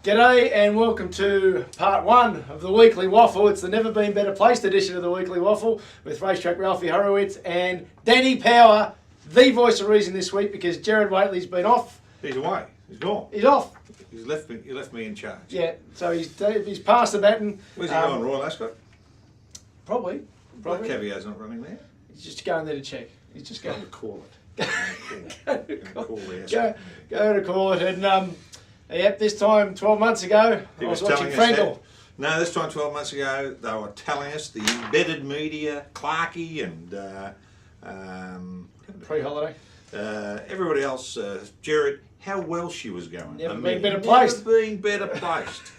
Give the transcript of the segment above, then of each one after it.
G'day and welcome to part one of the Weekly Waffle. It's the never been better placed edition of the Weekly Waffle with Racetrack Ralphy Horowitz and Danny Power, the voice of reason this week because Jared Waitley's been off. He's away. He's gone. He's off. He's left me. He left me in charge. Yeah, so he's passed the baton. Where's he going, Royal Ascot? Probably. Black Caviar's not running there. He's just going there to check. He's just going to call it. Go to call it. And yep, this time 12 months ago, I was watching Frankel. No, this time 12 months ago, they were telling us, the embedded media, Clarkey and pre-holiday, everybody else, Jared, how well she was going. Never been better placed. Never been better placed.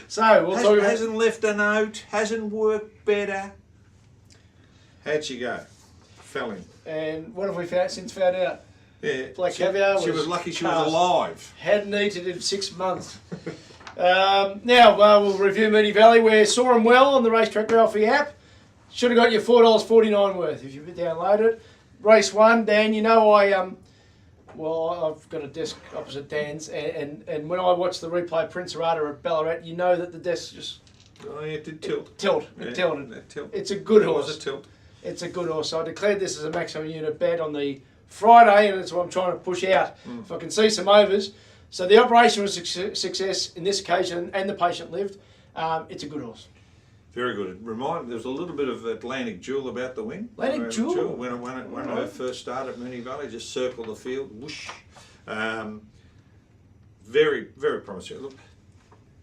So we'll talk about. Hasn't left a note. Hasn't worked better. How'd she go? Fell in. And what have we found out? Yeah, Black Caviar. She was lucky she was alive. Hadn't eaten in 6 months. Now we'll review Moonee Valley. We saw him well on the Racetrack Ralphy app. Should have got you $4.49 worth if you download it. Race 1, Dan. You know I've got a desk opposite Dan's, and when I watched the replay Prince Arata at Ballarat, you know that the desk just. Oh, it did tilt. It tilted. It's a good horse. It was a tilt. It's a good horse. So I declared this as a maximum unit bet on the Friday, and that's what I'm trying to push out. If I can see some overs. So the operation was a success in this occasion, and the patient lived. It's a good horse. Very good. There was a little bit of Atlantic Jewel about the win. Atlantic Jewel? When I first started at Moonee Valley, just circled the field, whoosh. Very, very promising. Look,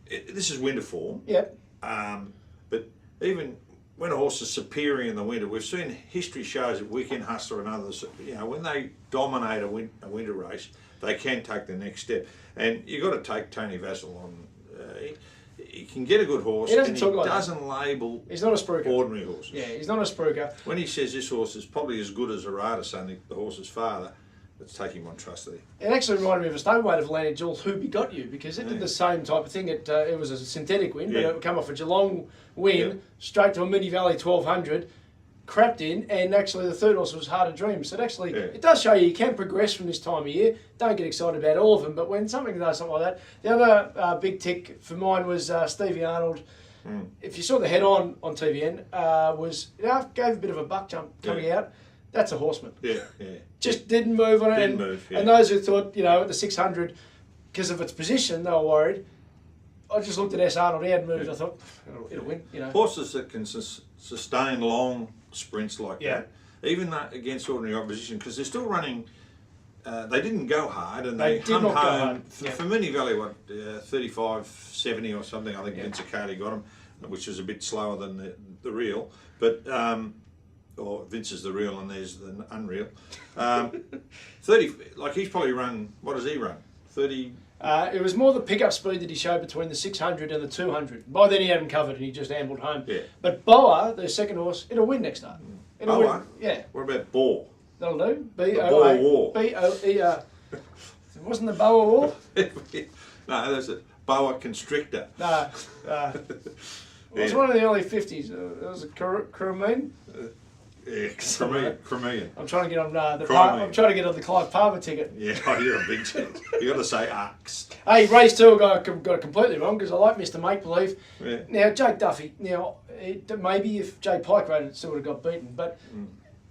this is winter form. Yep. But even when a horse is superior in the winter, we've seen history shows at Weekend Hustler and others, you know, when they dominate a winter race, they can take the next step. And you've got to take Tony Vassell on. He can get a good horse, and he doesn't label he's not a spruiker. Ordinary horses. Yeah, he's not a spruiker. When he says this horse is probably as good as Arata, son, the horse's father, let's take him on trust there. It actually reminded me of a stablemate of Atlantic Jewel, Who Begot You, because it did the same type of thing. It was a synthetic win, but it would come off a Geelong win, straight to a Moonee Valley 1200, crapped in, and actually the third horse was Hard to Dream. So it does show you can progress from this time of year. Don't get excited about all of them, but when something does something like that. The other big tick for mine was Stevie Arnold. If you saw the head on TVN, gave a bit of a buck jump coming out. That's a horseman. Just didn't move on it. And those who thought, at the 600, because of its position, they were worried. I just looked at S. Arnold. He hadn't moved. I thought, it'll win. Horses that can sustain long sprints like that, even against ordinary opposition, because they're still running. They didn't go hard, and they hummed home. For Moonee Valley, 35.70 or something, I think Vince Accardi got them, which was a bit slower than the real. But or Vince is the real and there's the unreal. 30, like he's probably run. What does he run? 30. It was more the pickup speed that he showed between the 600 and the 200. By then he had him covered and he just ambled home. Yeah. But Boa, the second horse, it'll win next start. Boa? Yeah. What about Boar? That'll do. Boer War. B-O-E-R. Wasn't the Boa War? No, that's a Boa Constrictor. No. It was one of the early 50s. It was a Cremeen. Cremeen. I'm trying to get on I'm trying to get on the Clive Palmer ticket. Yeah, you're a big chance. You got to say Arcs. Hey, race 2 got it completely wrong because I like Mr. Make Believe. Yeah. Now Jake Duffy. Maybe if Jay Pike rode it, still would have got beaten. But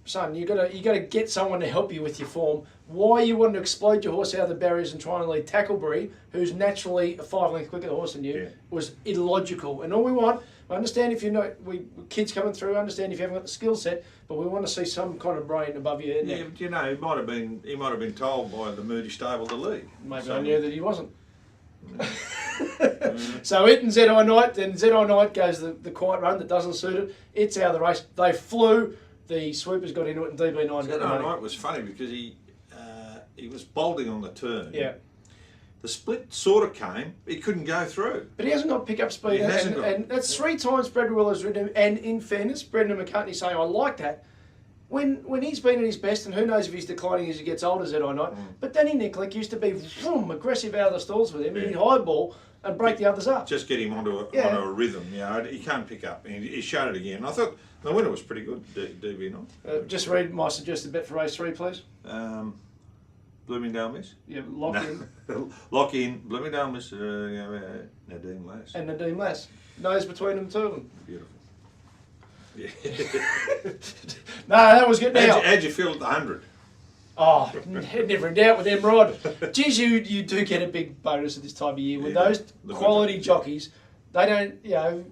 son, you got to get someone to help you with your form. Why you want to explode your horse out of the barriers and try and lead Tackleberry, who's naturally a 5 length quicker horse than you, was illogical. And all we want. I understand if kids coming through. I understand if you haven't got the skill set, but we want to see some kind of brain above your head. Yeah, but he might have been told by the Moody stable to lead. Maybe I knew that he wasn't. So it and ZI Knight, then ZI Knight goes the quiet run that doesn't suit it. It's out of the race. They flew. The sweepers got into it, and DB9 got the money. Knight was funny because he was bolting on the turn. Yeah. The split sort of came, he couldn't go through. But he hasn't got pickup speed, and that's 3 times Brad Willer's ridden him. And in fairness, Brendan McCartney saying, I like that. When he's been at his best, and who knows if he's declining as he gets older, ZI Knight, but Danny Nicklick used to be aggressive out of the stalls with him, and he'd highball and break the others up. Just get him onto a rhythm, he can't pick up. He showed it again. I thought the winner was pretty good, DB9. Just read my suggested bet for race 3, please. Bloomingdale Miss? Yeah, lock in. Lock in, Bloomingdale Miss, Nadine Lass. And Nadine Lass. Nose between them, two of them. Beautiful. Yeah. No, that was good. Now, How'd you feel at the 100? Oh, never in doubt with Emerald. Geez, you do get a big bonus at this time of year. With those quality jockeys, they don't, you know,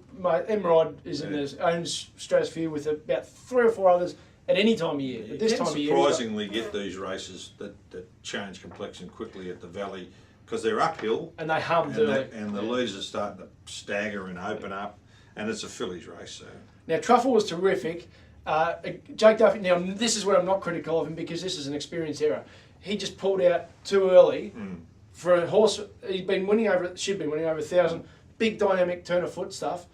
Emerald is in his own stratosphere with about 3 or 4 others at any time of year. At this time of year, surprisingly get these races that change complexion quickly at the Valley because they're uphill. And they hummed early. And the leaders are starting to stagger and open up, and it's a fillies race. So. Now, Truffle was terrific. Jake Duffy, now this is where I'm not critical of him because this is an experience error. He just pulled out too early for a horse. She'd been winning over 1,000. Big dynamic turn of foot stuff.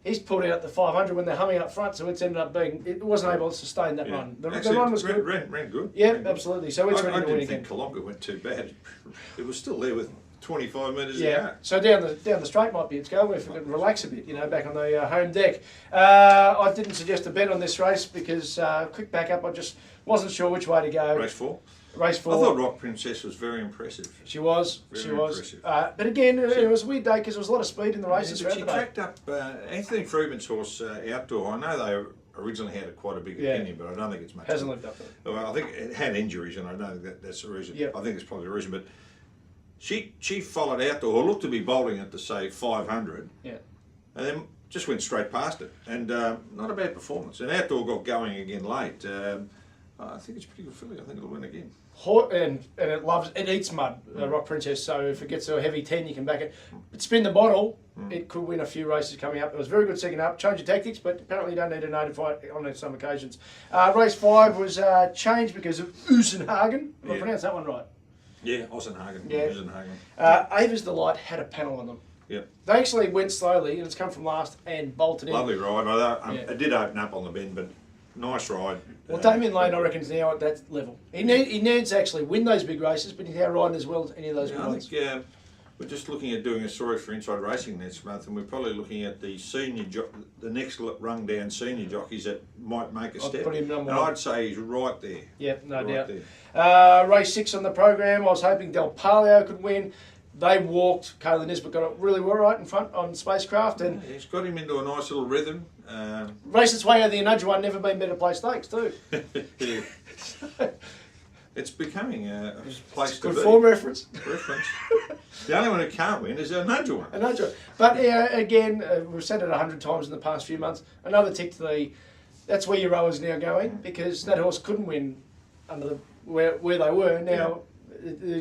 He's pulled out the 500 when they're humming up front, so it's ended up being, it wasn't able to sustain that run. The run was good. Ran good. Yeah, ran absolutely. So it's ready to win again. I didn't think Kalonga went too bad. It was still there with 25 metres to go. So down the straight might be its go if we can relax a bit, you know, back on the home deck. I didn't suggest a bet on this race because, quick back up, I just wasn't sure which way to go. Race 4? Race 4. I thought Rock Princess was very impressive. She was. Impressive. But again, it was a weird day because there was a lot of speed in the races. She tracked up Anthony Freeman's horse, Outdoor. I know they originally had quite a big opinion, but I don't think it's much. Hasn't lived up to it. Well, I think it had injuries, and I don't think that's the reason. I think it's probably the reason. But she followed Outdoor, or looked to be bowling it to say 500. Yeah. And then just went straight past it, and not a bad performance. And Outdoor got going again late. I think it's a pretty good filly. I think it'll win again. And it eats mud, Rock Princess, so if it gets to a heavy 10 you can back it. But spin the bottle, it could win a few races coming up. It was very good second up, change of tactics, but apparently you don't need to notify it on some occasions. Race 5 was changed because of Usenhagen. Did I pronounce that one right? Yeah, Osenhagen. Yeah. Usenhagen. Ava's Delight had a panel on them. Yep. They actually went slowly, and it's come from last and bolted in. Lovely ride. It did open up on the bend, but nice ride. Well, Damien Lane, I reckon, is now at that level. He needs to actually win those big races, but he's now riding as well as any of those ones. I think we're just looking at doing a story for Inside Racing next month, and we're probably looking at the the next rung down senior jockeys that might make a step. Put him number and one. I'd say he's right there. Yep, no doubt. There. Race 6 on the program. I was hoping Del Palio could win. They walked. Kayla Nisbet got it really well right in front on Spacecraft, and he's got him into a nice little rhythm. Raced its way out of the Anudja one, never been better placed stakes too. It's becoming a place to be. Good form reference. The only one who can't win is Anudja one. Anudja. But again, we've said it 100 times in the past few months. Another tick to the. That's where your rowers now going because that horse couldn't win under where they were now.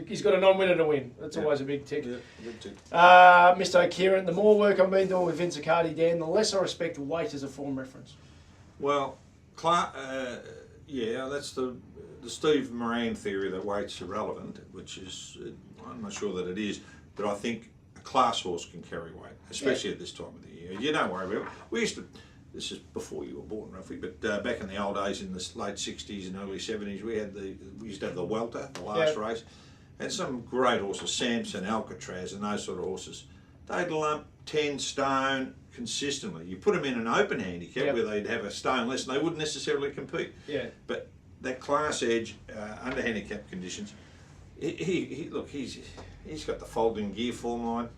He's got a non-winner to win. That's always a big tick. Yeah, big tick. Mr. O'Kieran, the more work I've been doing with Vince Accardi, Dan, the less I respect weight as a form reference. Well, Clark, that's the Steve Moran theory that weight's irrelevant, which is, I'm not sure that it is, but I think a class horse can carry weight, especially at this time of the year. You don't worry about it. We used to, this is before you were born, Ralphie, but back in the old days, in the late 60s and early 70s, we used to have the Welter, the last race, and some great horses, Samson, Alcatraz, and those sort of horses. They'd lump 10 stone consistently. You put them in an open handicap where they'd have a stone less, and they wouldn't necessarily compete. Yeah. But that class edge under handicap conditions, he's got the folding gear form line.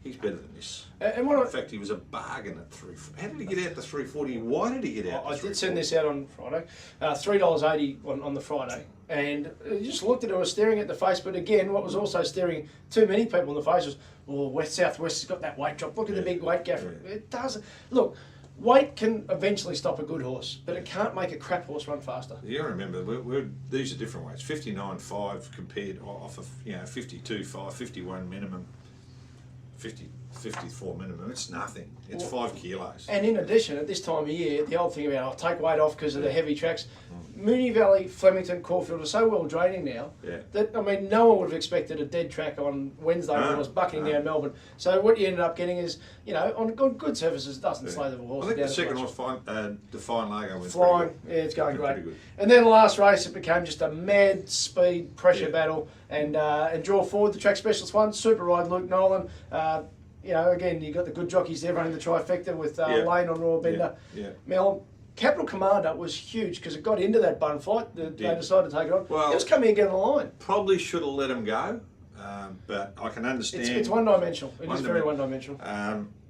He's better than this. In fact, he was a bargain at 3. How did he get out to 340? Why did he get out? I did send this out on Friday, $3.80 on the Friday, and you just looked at it. I was staring at the face, but again, what was also staring too many people in the face was, West Southwest has got that weight drop. Look at the big weight gap. It doesn't. Look, weight can eventually stop a good horse, but it can't make a crap horse run faster. You remember, these are different weights. 59.5 compared off of 52.5, 51 minimum. 54 minimum, it's nothing. It's 5 kilos. And in addition, at this time of year, the old thing about, I'll take weight off because of the heavy tracks, Moonee Valley, Flemington, Caulfield are so well draining now that, I mean, no one would have expected a dead track on Wednesday when it was bucking down Melbourne. So what you ended up getting is, on good surfaces, it doesn't slow the horse down. I think the second horse, Define Largo, went flying. It's going great. And then the last race, it became just a mad speed pressure battle and draw forward. The track specialist won, super ride Luke Nolan. Again, you got the good jockeys there running the trifecta with Lane on Royal Bender. Mel, Capital Commander was huge because it got into that bun fight. They decided to take it on. Well, it was coming again on the line. Probably should have let him go, but I can understand. It's one-dimensional. It is very one-dimensional.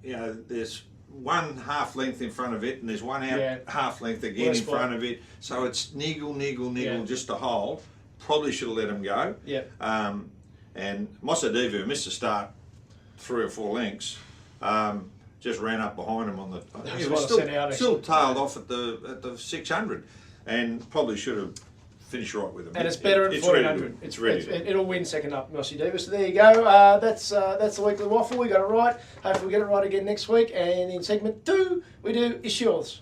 There's one half length in front of it, and there's one half length again in front of it. So it's niggle, just to hold. Probably should have let him go. Yeah. And Mosadivu missed the start 3 or 4 lengths. Just ran up behind him on the. He was still tailed off at the 600, and probably should have finished right with him. And it's better at 1400. It's ready. It'll win second up, Mossy Davis. So there you go. That's the weekly waffle. We got it right. Hopefully we get it right again next week. And in segment 2, we do Is Yours.